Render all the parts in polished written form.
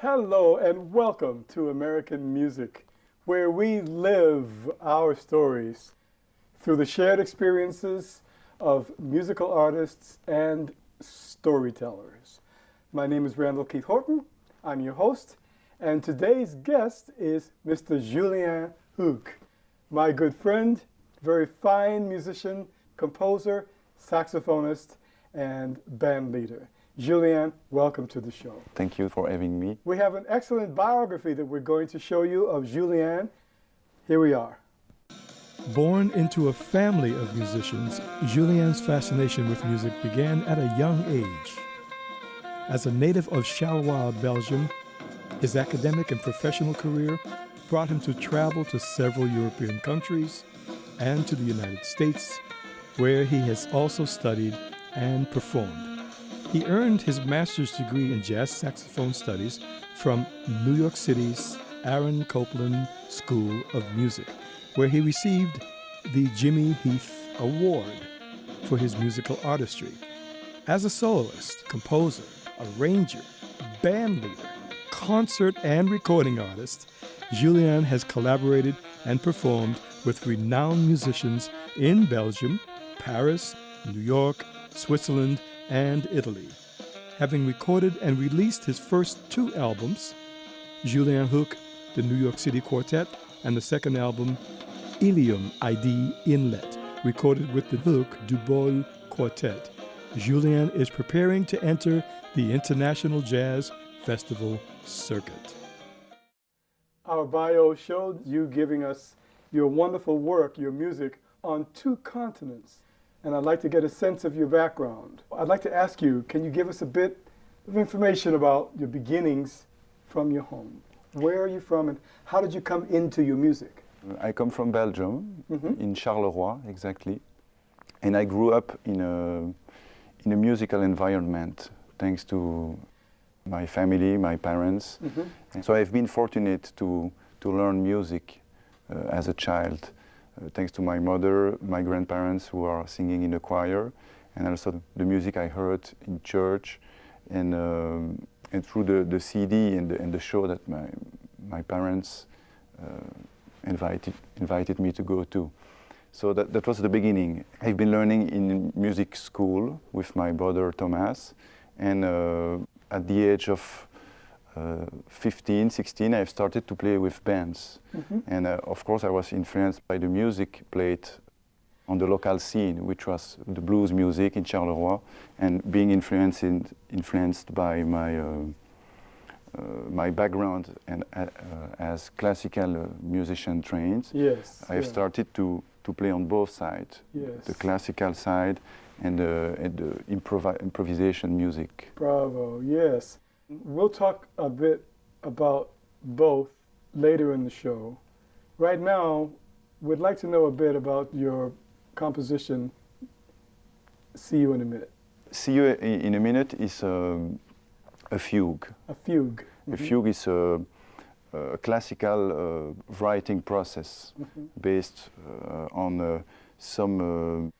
Hello and welcome to American Music, where we live our stories through the shared experiences of musical artists and storytellers. My name is Randall Horton. I'm your host, and today's guest is Mr. Julien Hucq, my good friend, very fine musician, composer, saxophonist, and band leader. Julien, welcome to the show. Thank you for having me. We have an excellent biography that we're going to show you of Julien. Here we are. Born into a family of musicians, Julien's fascination with music began at a young age. As a native of Charleroi, Belgium, his academic and professional career brought him to travel to several European countries and to the United States, where he has also studied and performed. He earned his master's degree in jazz saxophone studies from New York City's Aaron Copland School of Music, where he received the Jimmy Heath Award for his musical artistry. As a soloist, composer, arranger, band leader, concert and recording artist, Julien has collaborated and performed with renowned musicians in Belgium, Paris, New York, Switzerland, and Italy. Having recorded and released his first two albums, Julien Hucq, the New York City Quartet, and the second album, Ilium ID Inlet, recorded with the Hucq du Bois Quartet, Julien is preparing to enter the International Jazz Festival circuit. Our bio showed you giving us your wonderful work, your music, on 2 continents. And I'd like to get a sense of your background. I'd like to ask you, can you give us a bit of information about your beginnings from your home? Where are you from and how did you come into your music? I come from Belgium, in Charleroi, exactly. And I grew up in a musical environment, thanks to my family, my parents. And so I've been fortunate to learn music as a child. Thanks to my mother, my grandparents who are singing in the choir, and also the music I heard in church, and through the CD and the show that my parents invited me to go to. So that was the beginning. I've been learning in music school with my brother Thomas, and at the age of 15, 16, I've started to play with bands. And of course I was influenced by the music played on the local scene, which was the blues music in Charleroi, and being influenced by my background and as classical musician trained. I've started to play on both sides, the classical side and the improvisation music. Bravo, yes. We'll talk a bit about both later in the show. Right now, we'd like to know a bit about your composition, See You in a Minute. See You in a Minute is a fugue. A fugue. A fugue is a classical writing process based on some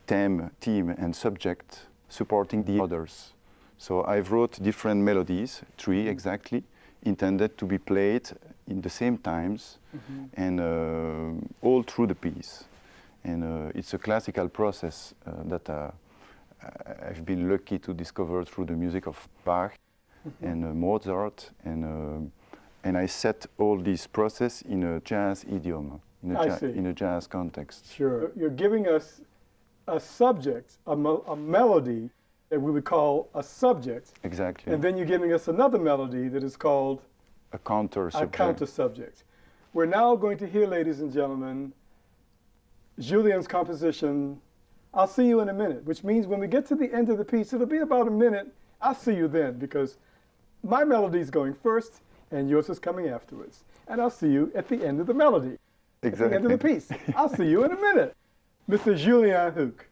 theme and subject supporting the others. So I've wrote different melodies, 3 exactly, intended to be played in the same times and all through the piece. And it's a classical process that I've been lucky to discover through the music of Bach and Mozart, and I set all this process in a jazz idiom, in a jazz context. Sure. You're giving us a subject, a melody, that we would call a subject. Exactly. And then you're giving us another melody that is called a counter subject. A counter subject. We're now going to hear, ladies and gentlemen, Julien's composition, I'll See You in a Minute, which means when we get to the end of the piece, it'll be about a minute. I'll see you then, because my melody's going first and yours is coming afterwards. And I'll see you at the end of the melody. Exactly. At the end of the piece. I'll see you in a minute. Mr. Julien Hucq.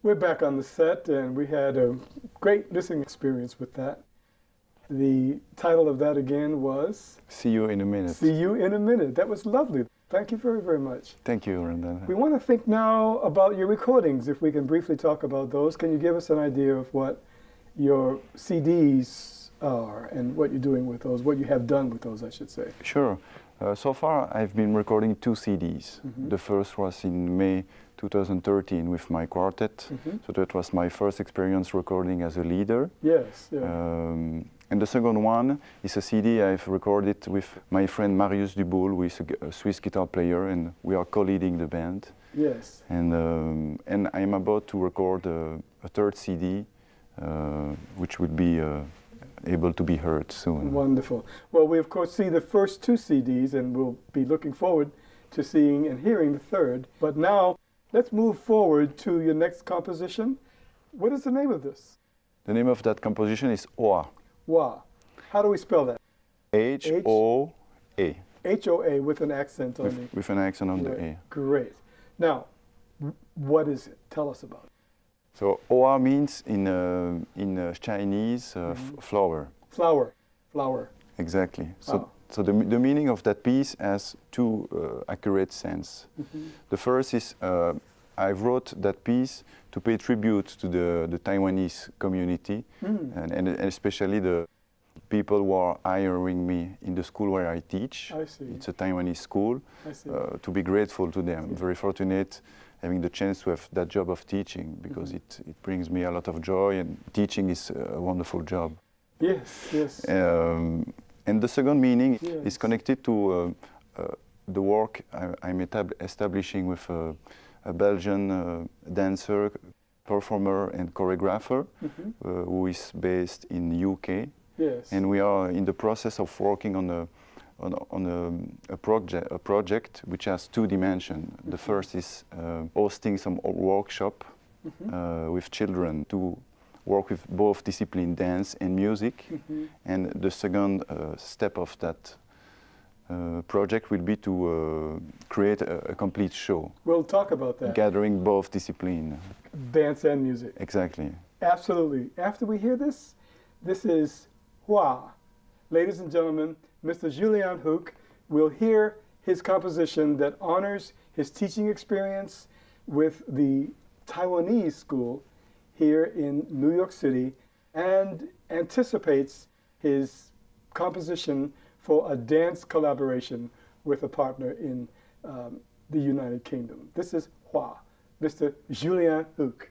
We're back on the set, and we had a great listening experience with that. The title of that again was? See You in a Minute. See You in a Minute. That was lovely. Thank you very, very much. Thank you, Randall. We want to think now about your recordings, if we can briefly talk about those. Can you give us an idea of what your CDs are and what you're doing with those, what you have done with those, I should say? Sure. So far, I've been recording 2 CDs. The first was in May 2013 with my quartet. So that was my first experience recording as a leader. Yes. Yeah. And the second one is a CD I've recorded with my friend Marius Duboul, who is a Swiss guitar player, and we are co-leading the band. Yes. And I'm about to record a third CD, which will be able to be heard soon. Wonderful. Well, we of course see the first 2 CDs, and we'll be looking forward to seeing and hearing the third. But now, let's move forward to your next composition. What is the name of this? The name of that composition is Hoa. Hoa. How do we spell that? H-O-A. H-O-A with an accent on the... With an accent on the A. Great. Now, what is it? Tell us about it. So Hoa means in Chinese flower. Flower. Exactly. So the meaning of that piece has 2 accurate sense. The first is I wrote that piece to pay tribute to the Taiwanese community and especially the people who are hiring me in the school where I teach. I see. It's a Taiwanese school. I see. To be grateful to them. I'm very fortunate having the chance to have that job of teaching because it brings me a lot of joy, and teaching is a wonderful job. Yes, yes. And the second meaning is connected to the work I'm establishing with a Belgian dancer, performer and choreographer who is based in the UK. Yes. And we are in the process of working on a project which has 2 dimensions. The first is hosting some workshop with children to work with both discipline, dance and music. And the second step of that project will be to create a complete show. We'll talk about that. Gathering both discipline. Dance and music. Exactly. Absolutely. After we hear this, this is Hoa. Ladies and gentlemen, Mr. Julien Hucq will hear his composition that honors his teaching experience with the Taiwanese school here in New York City and anticipates his composition for a dance collaboration with a partner in the United Kingdom. This is Hoa, Mr. Julien Hucq.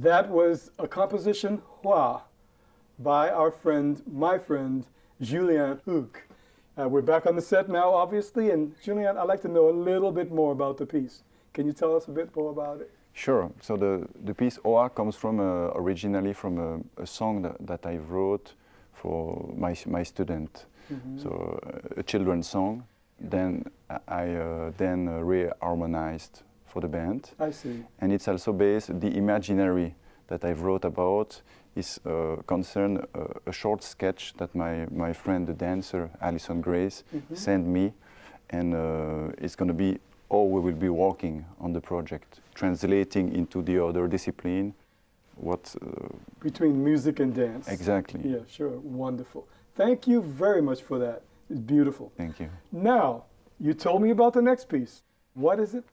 That was a composition, Hua, by our friend, my friend, Julien Hucq. We're back on the set now, obviously, and Julien, I'd like to know a little bit more about the piece. Can you tell us a bit more about it? Sure. So the piece Oa comes from originally from a song that I wrote for my student. So a children's song. Then I reharmonized for the band. I see. And it's also based, the imaginary that I wrote about is concern a short sketch that my friend, the dancer, Alison Grace, sent me. And it's going to be how we will be working on the project, translating into the other discipline. Between music and dance. Exactly. Yeah, sure. Wonderful. Thank you very much for that. It's beautiful. Thank you. Now, you told me about the next piece. What is it?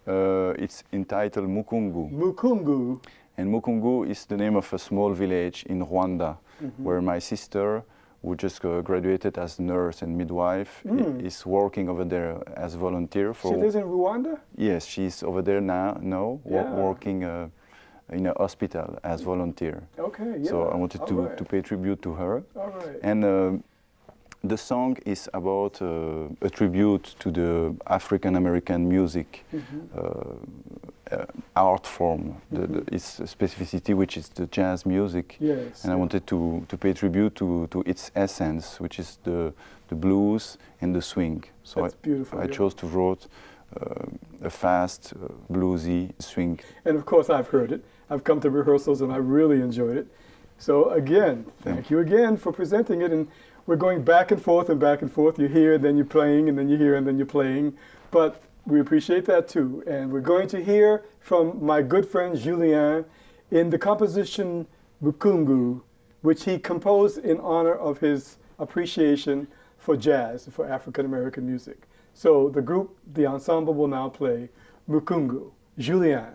It's entitled Mukungu. Mukungu. And Mukungu is the name of a small village in Rwanda, where my sister, who just graduated as nurse and midwife, is working over there as volunteer. She lives in Rwanda? Yes, she's over there now working in a hospital as volunteer. Okay, yeah. So I wanted to pay tribute to her. All right. And the song is about a tribute to the African American music art form, its specificity, which is the jazz music. Yes. And I wanted to pay tribute to its essence, which is the blues and the swing. So That's beautiful. I chose to write a fast, bluesy swing. And of course, I've heard it. I've come to rehearsals and I really enjoyed it. So again, thank you again for presenting it. And we're going back and forth and back and forth. You hear, then you're playing, and then you hear, and then you're playing. But we appreciate that too. And we're going to hear from my good friend Julien in the composition Mukungu, which he composed in honor of his appreciation for jazz, for African American music. So the group, the ensemble, will now play Mukungu. Julien.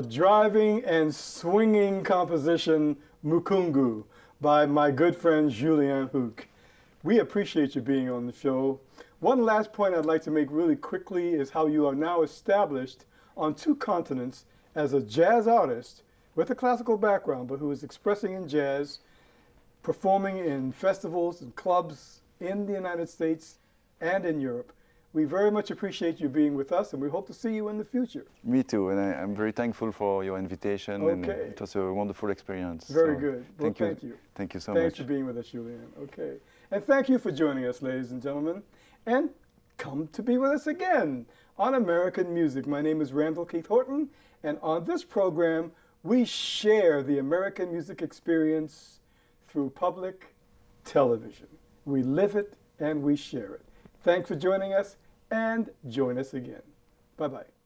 the driving and swinging composition Mukungu by my good friend Julien Hucq. We appreciate you being on the show. One last point I'd like to make really quickly is how you are now established on 2 continents as a jazz artist with a classical background, but who is expressing in jazz, performing in festivals and clubs in the United States and in Europe. We very much appreciate you being with us, and we hope to see you in the future. Me too, and I'm very thankful for your invitation. Okay. And it was a wonderful experience. Very so good. Well, thank you. Thank you so Thanks much. for being with us, Julien. Okay. And thank you for joining us, ladies and gentlemen. And come to be with us again on American Music. My name is Randall Keith Horton, and on this program, we share the American music experience through public television. We live it and we share it. Thanks for joining us, and join us again. Bye-bye.